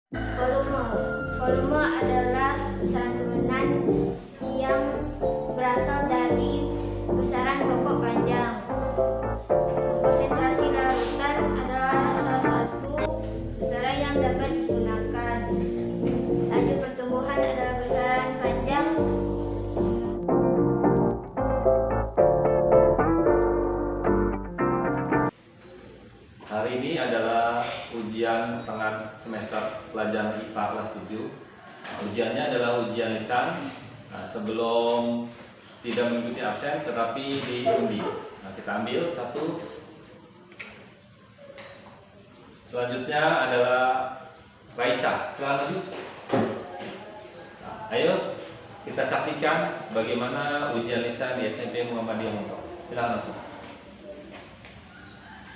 Volume. Volume adalah besaran turunan yang berasal dari besaran pokok panjang. Konsentrasi larutan adalah salah satu besaran yang dapat digunakan. Laju pertumbuhan adalah besaran panjang. Hari ini adalah ujian tengah semester pelajaran IPA kelas 7. Ujiannya adalah ujian lisan sebelum tidak mengikuti absen tetapi diundi. Kita ambil satu. Selanjutnya adalah Raisa. Silakan maju. Ayo kita saksikan bagaimana ujian lisan di SMP Muhammadiyah Montok. Silakan langsung.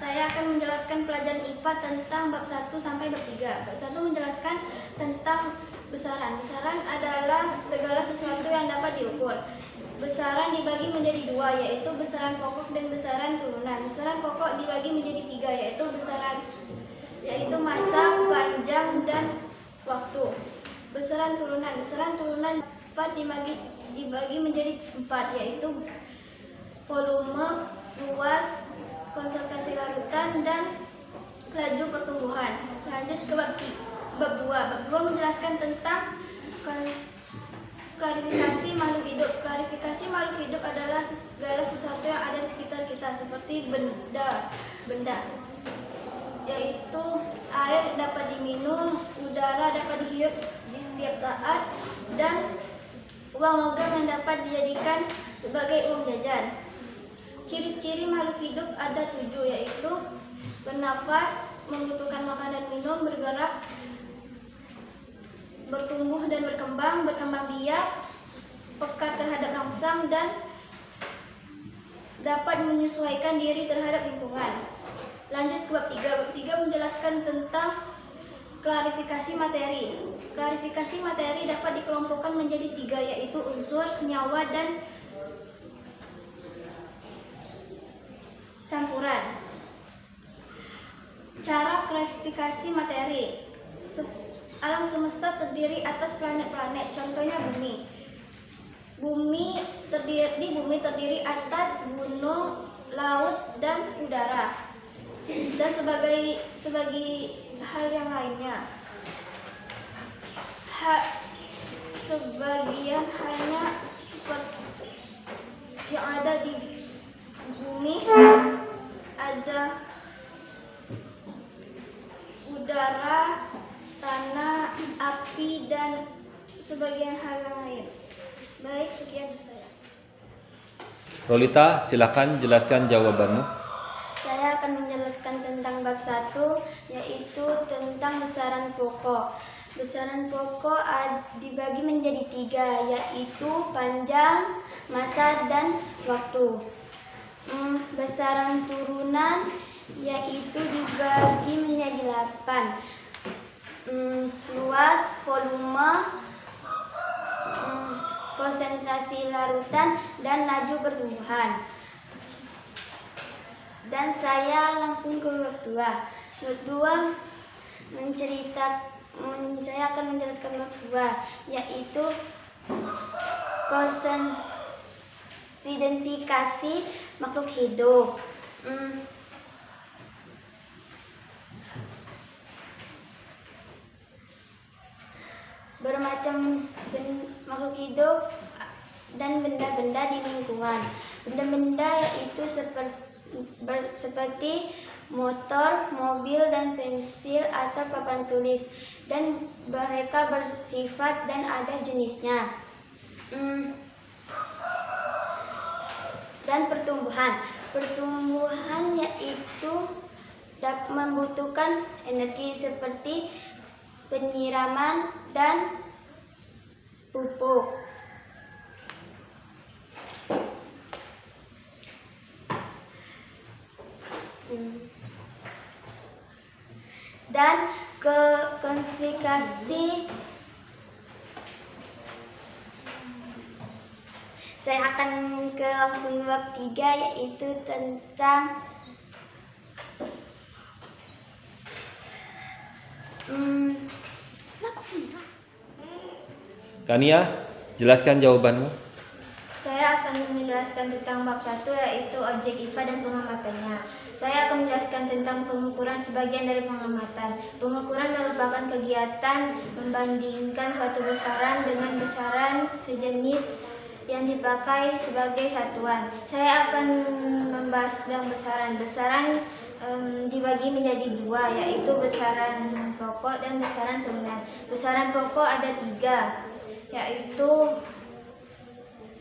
Saya akan menjelaskan pelajaran IPA tentang bab 1 sampai bab 3. Bab 1 menjelaskan tentang besaran. Besaran adalah segala sesuatu yang dapat diukur. Besaran dibagi menjadi dua, yaitu besaran pokok dan besaran turunan. Besaran pokok dibagi menjadi tiga, yaitu masa, panjang, dan waktu. Besaran turunan dapat dibagi menjadi empat, yaitu volume, luas, konsentrasi larutan, dan laju pertumbuhan. Lanjut ke bab 2. Bab 2 menjelaskan tentang klarifikasi makhluk hidup. Klarifikasi makhluk hidup adalah segala sesuatu yang ada di sekitar kita, seperti benda, yaitu air dapat diminum, udara dapat dihirup di setiap saat, dan uang logam yang dapat dijadikan sebagai uang jajan. Ciri-ciri makhluk hidup ada 7, yaitu bernafas, membutuhkan makan dan minum, bergerak, bertumbuh dan berkembang biak, peka terhadap rangsang, dan dapat menyesuaikan diri terhadap lingkungan. Lanjut ke bab 3. Bab 3 menjelaskan tentang klarifikasi materi. Klarifikasi materi dapat dikelompokkan menjadi 3, yaitu unsur, senyawa, dan campuran. Cara klarifikasi materi. Alam semesta terdiri atas planet-planet, contohnya bumi. Bumi terdiri atas gunung, laut, dan udara, dan sebagai hal yang lainnya. Sebagian halnya seperti yang ada di bumi, ada udara, tanah, api, dan sebagian hal yang lain. Baik, sekian dari saya. Lolita, silakan jelaskan jawabanmu. Saya akan menjelaskan tentang bab 1, yaitu tentang besaran pokok. Besaran pokok dibagi menjadi 3, yaitu panjang, masa, dan waktu. Besaran turunan yaitu dibagi menjadi 8. Luas, volume, konsentrasi larutan, dan laju pertumbuhan. Dan saya langsung ke bab 2. Bab 2 saya akan menjelaskan bab 2, yaitu identifikasi makhluk hidup. Bermacam makhluk hidup dan benda-benda di lingkungan. Benda-benda yaitu seperti motor, mobil, dan pensil atau papan tulis, dan mereka bersifat dan ada jenisnya. Dan pertumbuhan yaitu dapat membutuhkan energi seperti penyiraman dan pupuk. Dan klarifikasi saya akan langsung bab 3, yaitu tentang Tania, jelaskan jawabanmu. Saya akan menjelaskan tentang bab 1, yaitu objek IPA dan pengamatannya. Saya akan menjelaskan tentang pengukuran sebagian dari pengamatan. Pengukuran merupakan kegiatan membandingkan suatu besaran dengan besaran sejenis yang dipakai sebagai satuan. Saya akan membahas tentang besaran. Besaran dibagi menjadi dua, yaitu besaran pokok dan besaran turunan. Besaran pokok ada 3, yaitu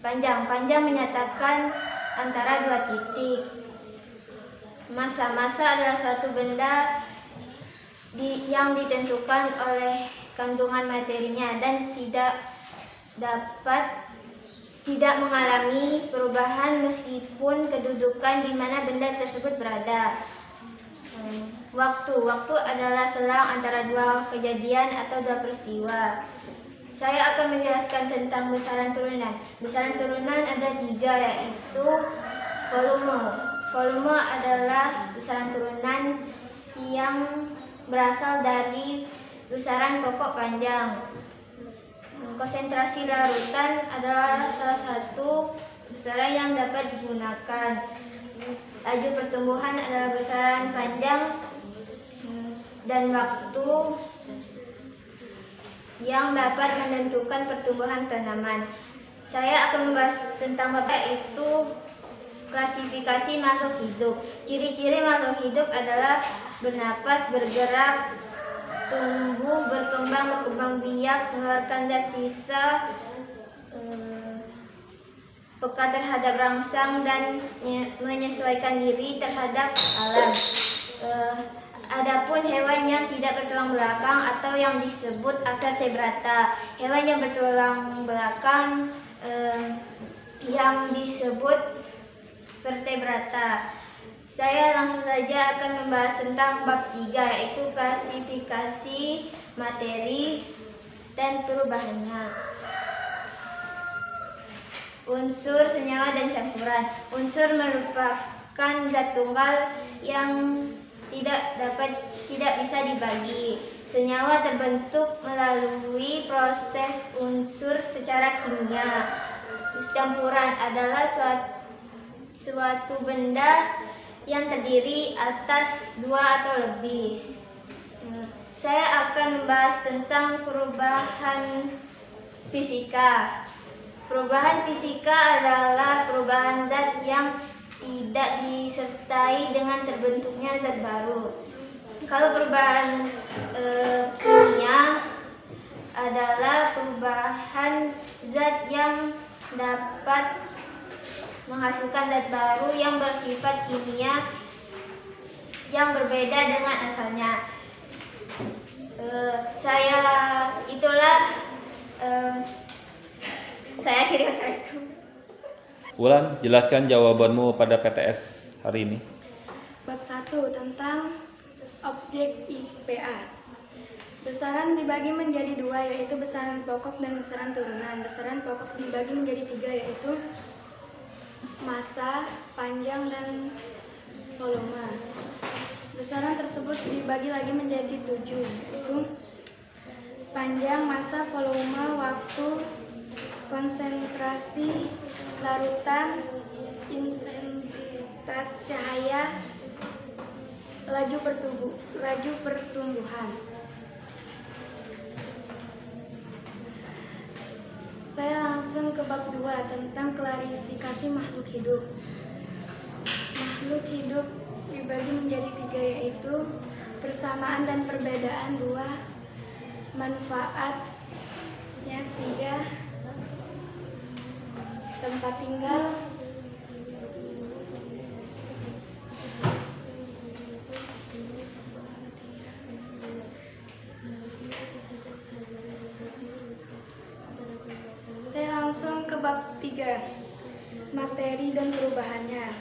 panjang. Panjang menyatakan antara 2 titik. Massa. Massa adalah suatu benda yang ditentukan oleh kandungan materinya dan tidak mengalami perubahan meskipun kedudukan di mana benda tersebut berada. Waktu. Waktu adalah selang antara 2 kejadian atau 2 peristiwa. Saya akan menjelaskan tentang besaran turunan. Besaran turunan ada 3, yaitu volume. Volume adalah besaran turunan yang berasal dari besaran pokok panjang. Konsentrasi larutan adalah salah satu besaran yang dapat digunakan. Laju pertumbuhan adalah besaran panjang dan waktu yang dapat menentukan pertumbuhan tanaman. Saya akan membahas tentang yaitu klasifikasi makhluk hidup. Ciri-ciri makhluk hidup adalah bernapas, bergerak, tumbuh, berkembang biak, mengeluarkan zat sisa, peka terhadap rangsang, dan menyesuaikan diri terhadap alam. Adapun hewan yang tidak bertulang belakang atau yang disebut vertebrata. Hewan yang bertulang belakang yang disebut vertebrata. Saya langsung saja akan membahas tentang bab 3, yaitu klasifikasi materi dan perubahannya. Unsur, senyawa, dan campuran. Unsur merupakan zat tunggal yang tidak bisa dibagi. Senyawa terbentuk melalui proses unsur secara kimia. Campuran adalah suatu benda yang terdiri atas 2 atau lebih. Saya akan membahas tentang perubahan fisika. Perubahan fisika adalah perubahan zat yang tidak disertai dengan terbentuknya zat baru. Kalau perubahan kimia adalah perubahan zat yang dapat menghasilkan zat baru yang bersifat kimia yang berbeda dengan asalnya. Saya akhiri. Wassalamualaikum. Wulan, jelaskan jawabanmu pada PTS hari ini. Bab 1 tentang objek IPA. Besaran dibagi menjadi 2, yaitu besaran pokok dan besaran turunan. Besaran pokok dibagi menjadi 3, yaitu massa, panjang, dan volume. Besaran tersebut dibagi lagi menjadi 7, yaitu panjang, massa, volume, waktu, konsentrasi larutan, intensitas cahaya, laju pertumbuhan. Saya langsung ke bab 2 tentang klarifikasi makhluk hidup. Makhluk hidup dibagi menjadi 3, yaitu persamaan dan perbedaan 2, manfaatnya 3, tempat tinggal, saya langsung ke bab 3, materi dan perubahannya.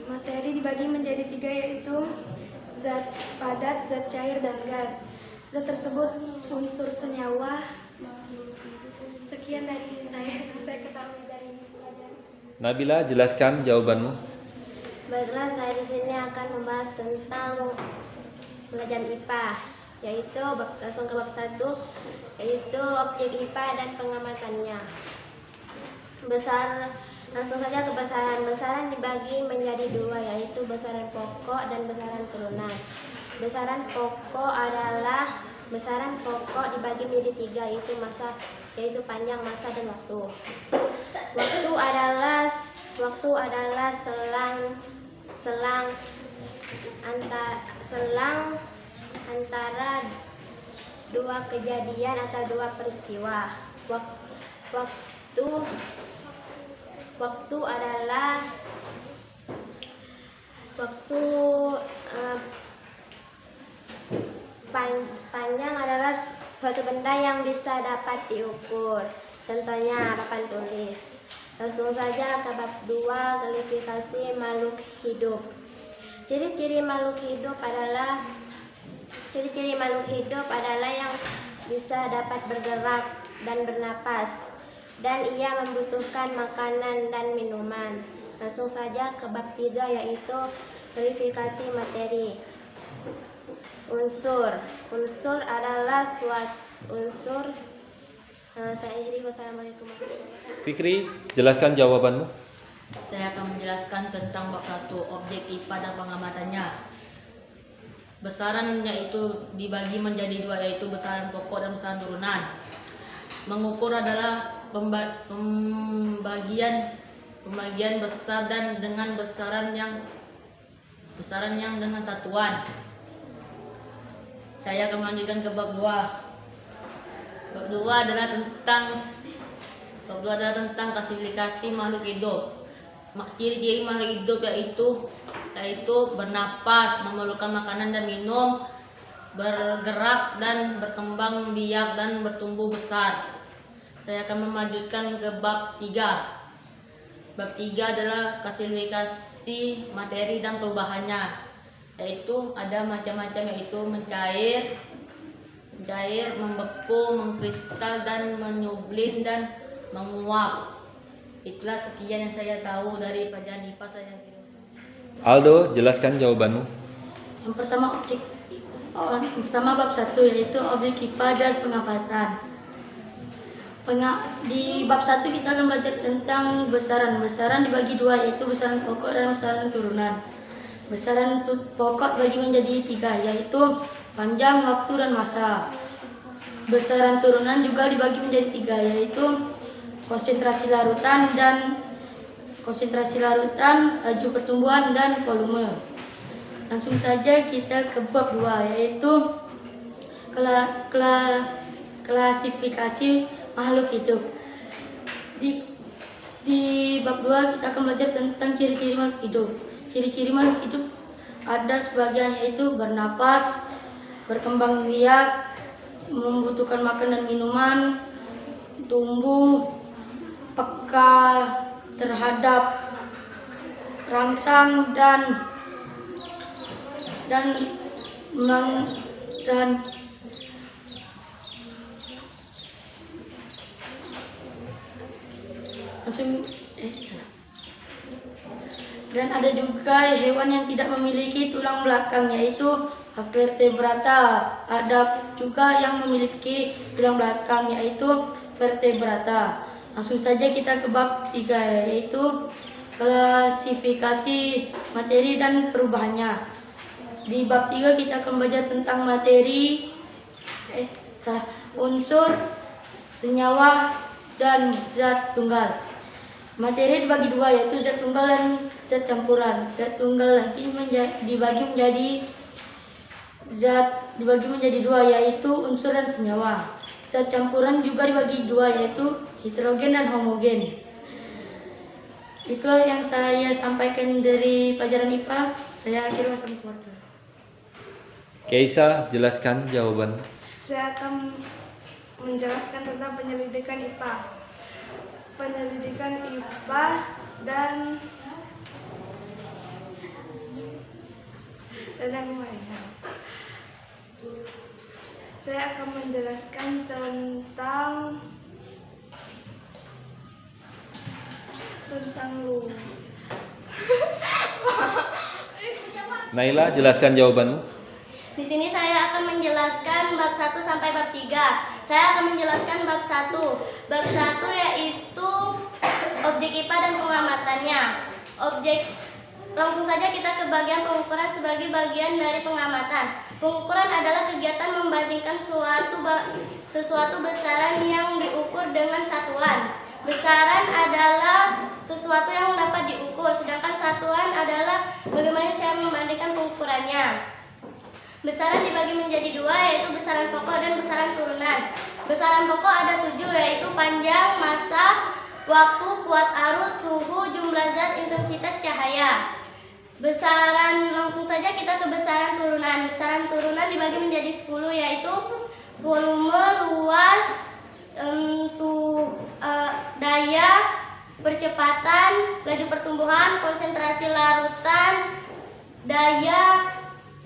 Materi dibagi menjadi 3, yaitu zat padat, zat cair, dan gas. Zat tersebut unsur senyawa. Sekian dari saya ketahui dari pelajaran. Nabila, jelaskan jawabanmu. Baiklah, saya di sini akan membahas tentang pelajaran IPA. yaitu langsung ke bab 1, yaitu objek IPA dan pengamatannya. Langsung saja ke besaran. Besaran dibagi menjadi 2, yaitu besaran pokok dan besaran turunan. Besaran pokok dibagi menjadi 3, yaitu panjang, masa, dan waktu. Waktu adalah selang antara dua kejadian atau dua peristiwa. Panjang adalah suatu benda yang bisa dapat diukur, contohnya papan tulis. Langsung saja ke bab 2, klasifikasi makhluk hidup. Ciri-ciri makhluk hidup adalah yang bisa dapat bergerak dan bernapas, dan ia membutuhkan makanan dan minuman. Langsung saja ke bab 3, yaitu klasifikasi materi. Unsur adalah suatu unsur. Saya akhiri. Wassalamualaikum warahmatullahi wabarakatuh. Fikri, jelaskan jawabanmu. Saya akan menjelaskan tentang bab 1, objek IPA dan pengamatannya. Besarannya itu dibagi menjadi 2, yaitu besaran pokok dan besaran turunan. Mengukur adalah pembagian besar dan dengan besaran yang dengan satuan. Saya akan melanjutkan ke bab 2. Bab 2 adalah tentang klasifikasi makhluk hidup. Ciri-ciri makhluk hidup yaitu bernapas, memerlukan makanan dan minum, bergerak dan berkembang biak dan bertumbuh besar. Saya akan melanjutkan ke bab 3. Bab 3 adalah klasifikasi materi dan perubahannya, yaitu ada macam-macam, yaitu mencair, membeku, mengkristal, dan menyublim dan menguap. Itulah sekian yang saya tahu dari pelajaran IPA saya. Aldo, jelaskan jawabanmu. Yang pertama bab 1, yaitu objek IPA dan pengamatan. Di bab 1 kita akan belajar tentang besaran. Besaran dibagi 2, yaitu besaran pokok dan besaran turunan. Besaran pokok dibagi menjadi 3, yaitu panjang, waktu, dan masa. Besaran turunan juga dibagi menjadi 3, yaitu konsentrasi larutan, laju pertumbuhan, dan volume. Langsung saja kita ke bab 2, yaitu klasifikasi makhluk hidup. Di bab 2 kita akan belajar tentang ciri-ciri makhluk hidup. Ciri-ciri makhluk hidup ada sebagian, yaitu bernapas, berkembang biak, membutuhkan makan dan minuman, tumbuh, peka terhadap rangsang, dan ada juga hewan yang tidak memiliki tulang belakang, yaitu vertebrata. Ada juga yang memiliki tulang belakang, yaitu vertebrata. Langsung saja kita ke bab 3, yaitu klasifikasi materi dan perubahannya. Di bab 3 kita akan belajar tentang unsur, senyawa, dan zat tunggal. Materi dibagi 2, yaitu zat tunggal dan zat campuran. Zat tunggal lagi dibagi menjadi 2, yaitu unsur dan senyawa. Zat campuran juga dibagi 2, yaitu hidrogen dan homogen. Itulah yang saya sampaikan dari pelajaran IPA. Saya akhiri. Wassalamualaikum. Keisa, jelaskan jawaban. Saya akan menjelaskan tentang penyelidikan IPA. Penyelidikan IPA dan yang lainnya. Saya akan menjelaskan tentang Naila, jelaskan jawabanmu. Di sini saya akan menjelaskan bab 1 sampai bab 3. Saya akan menjelaskan bab 1. Bab 1 yaitu objek IPA dan pengamatannya. Langsung saja kita ke bagian pengukuran sebagai bagian dari pengamatan. Pengukuran adalah kegiatan membandingkan sesuatu besaran yang diukur dengan satuan. Besaran adalah sesuatu yang dapat diukur, sedangkan satuan adalah bagaimana cara membandingkan pengukurannya. Besaran dibagi menjadi dua, yaitu besaran pokok dan besaran turunan. Besaran pokok ada 7, yaitu panjang, massa, waktu, kuat arus, suhu, jumlah zat, intensitas cahaya. Langsung saja kita ke besaran turunan. Besaran turunan dibagi menjadi 10, yaitu volume, luas, daya, percepatan, laju pertumbuhan, konsentrasi larutan, daya,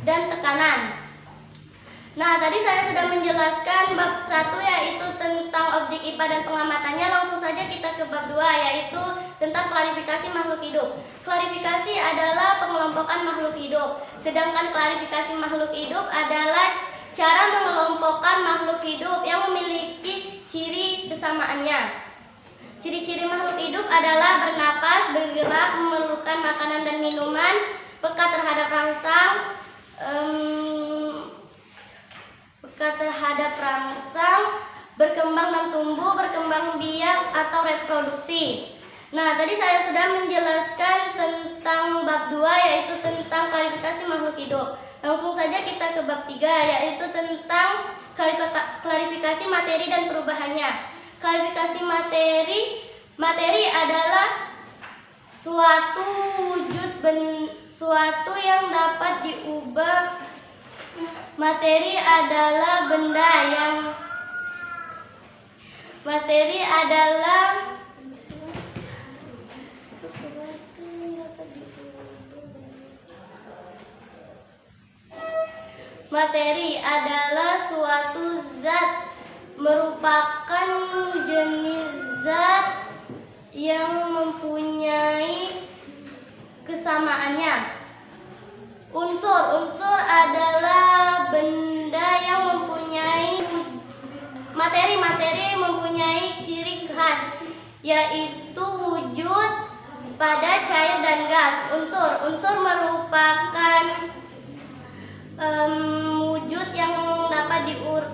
dan tekanan. Nah, tadi saya sudah menjelaskan bab 1 yaitu tentang objek IPA dan pengamatannya. Langsung saja kita ke bab 2 yaitu tentang klarifikasi makhluk hidup. Klarifikasi adalah pengelompokan makhluk hidup. Sedangkan klarifikasi makhluk hidup adalah cara mengelompokkan makhluk hidup yang memiliki ciri kesamaannya. Ciri-ciri makhluk hidup adalah bernapas, bergerak, memerlukan makanan dan minuman, peka terhadap rangsang, berkembang dan tumbuh, berkembang biak atau reproduksi. Nah, tadi saya sudah menjelaskan tentang bab 2 yaitu tentang klarifikasi makhluk hidup. Langsung saja kita ke bab 3 yaitu tentang klarifikasi materi dan perubahannya. Klarifikasi materi adalah suatu yang dapat diubah. Materi adalah benda yang suatu zat, merupakan jenis zat yang mempunyai kesamaannya. Unsur adalah benda yang mempunyai materi mempunyai ciri khas, yaitu wujud pada cair dan gas. Unsur merupakan wujud yang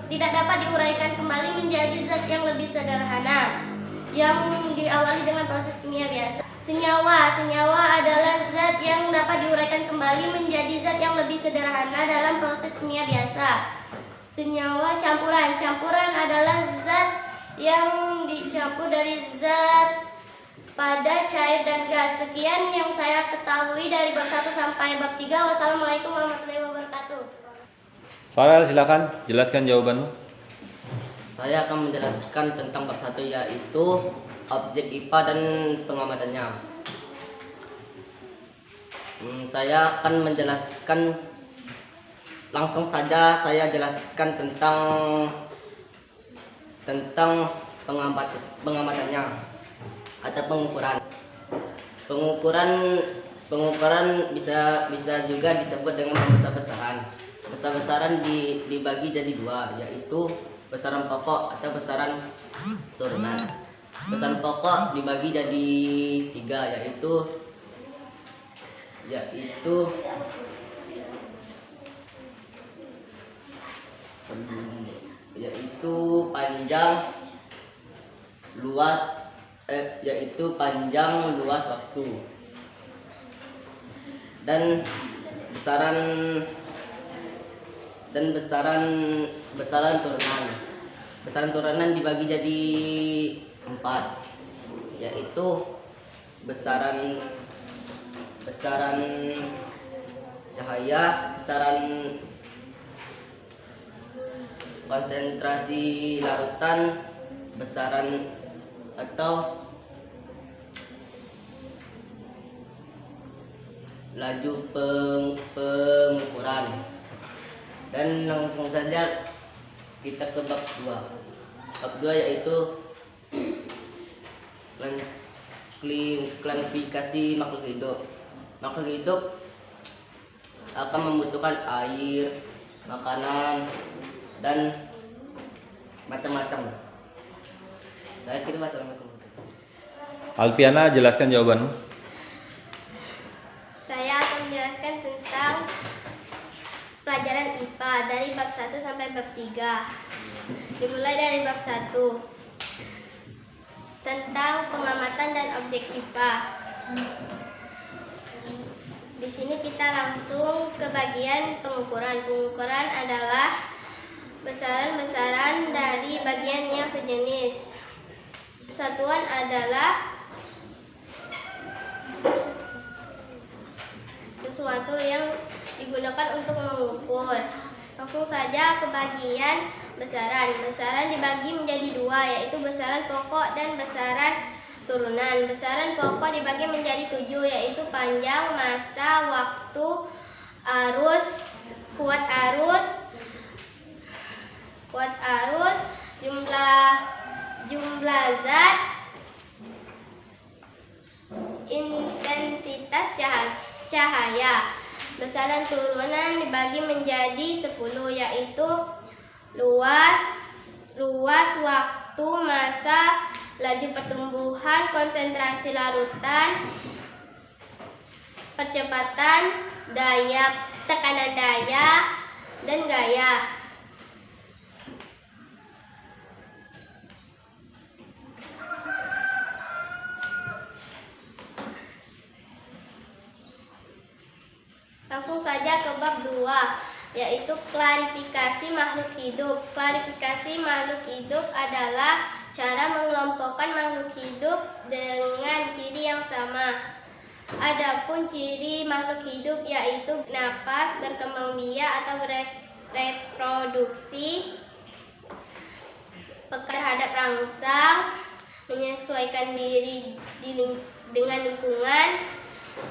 tidak dapat diuraikan kembali menjadi zat yang lebih sederhana, yang diawali dengan proses kimia biasa. Senyawa adalah zat yang dapat diuraikan kembali menjadi zat yang lebih sederhana dalam proses kimia biasa. Senyawa campuran adalah zat yang dicampur dari zat pada cair dan gas. Sekian yang saya ketahui dari bab 1 sampai bab 3. Wassalamualaikum warahmatullahi wabarakatuh. Farel, silakan jelaskan jawabanmu. Saya akan menjelaskan tentang bab 1 yaitu objek IPA dan pengamatannya. Saya akan menjelaskan, langsung saja saya jelaskan tentang pengamatannya atau pengukuran. Pengukuran bisa juga disebut dengan pembesar-besaran. Besar-besaran dibagi jadi dua, yaitu besaran pokok atau besaran turunan. Besaran pokok dibagi jadi 3, yaitu panjang, luas, waktu. Dan besaran turunan. Besaran turunan dibagi jadi 4, yaitu besaran cahaya, besaran konsentrasi larutan, besaran atau laju pengukuran. Dan langsung saja kita ke bab 2. Bab 2 yaitu klarifikasi makhluk hidup. Makhluk hidup akan membutuhkan air, makanan, dan macam-macam. Saya kira macam-macam. Alfiana, jelaskan jawabanmu. Saya akan menjelaskan tentang pelajaran IPA dari bab 1 sampai bab 3. Dimulai dari bab 1 tentang pengamatan dan objek IPA. Di sini kita langsung ke bagian pengukuran. Pengukuran adalah besaran-besaran dari bagian yang sejenis. Satuan adalah sesuatu yang digunakan untuk mengukur. Langsung saja ke bagian besaran. Besaran dibagi menjadi dua, yaitu besaran pokok dan besaran turunan. Besaran pokok dibagi menjadi 7, yaitu panjang, massa, waktu, arus, kuat arus, jumlah zat, intensitas cahaya. Besaran turunan dibagi menjadi 10, yaitu luas, waktu, massa, laju pertumbuhan, konsentrasi larutan, percepatan, daya, tekanan daya, dan gaya. Langsung saja ke bab 2, yaitu klarifikasi makhluk hidup. Klarifikasi makhluk hidup adalah cara mengelompokkan makhluk hidup dengan ciri yang sama. Adapun ciri makhluk hidup yaitu napas, berkembang biak atau reproduksi, peka terhadap rangsang, menyesuaikan diri dengan lingkungan,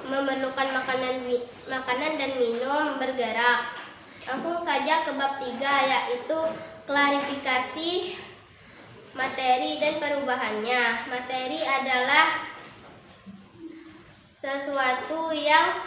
memerlukan makanan dan minum, bergerak. Langsung saja ke bab 3, yaitu klarifikasi materi dan perubahannya. Materi adalah sesuatu yang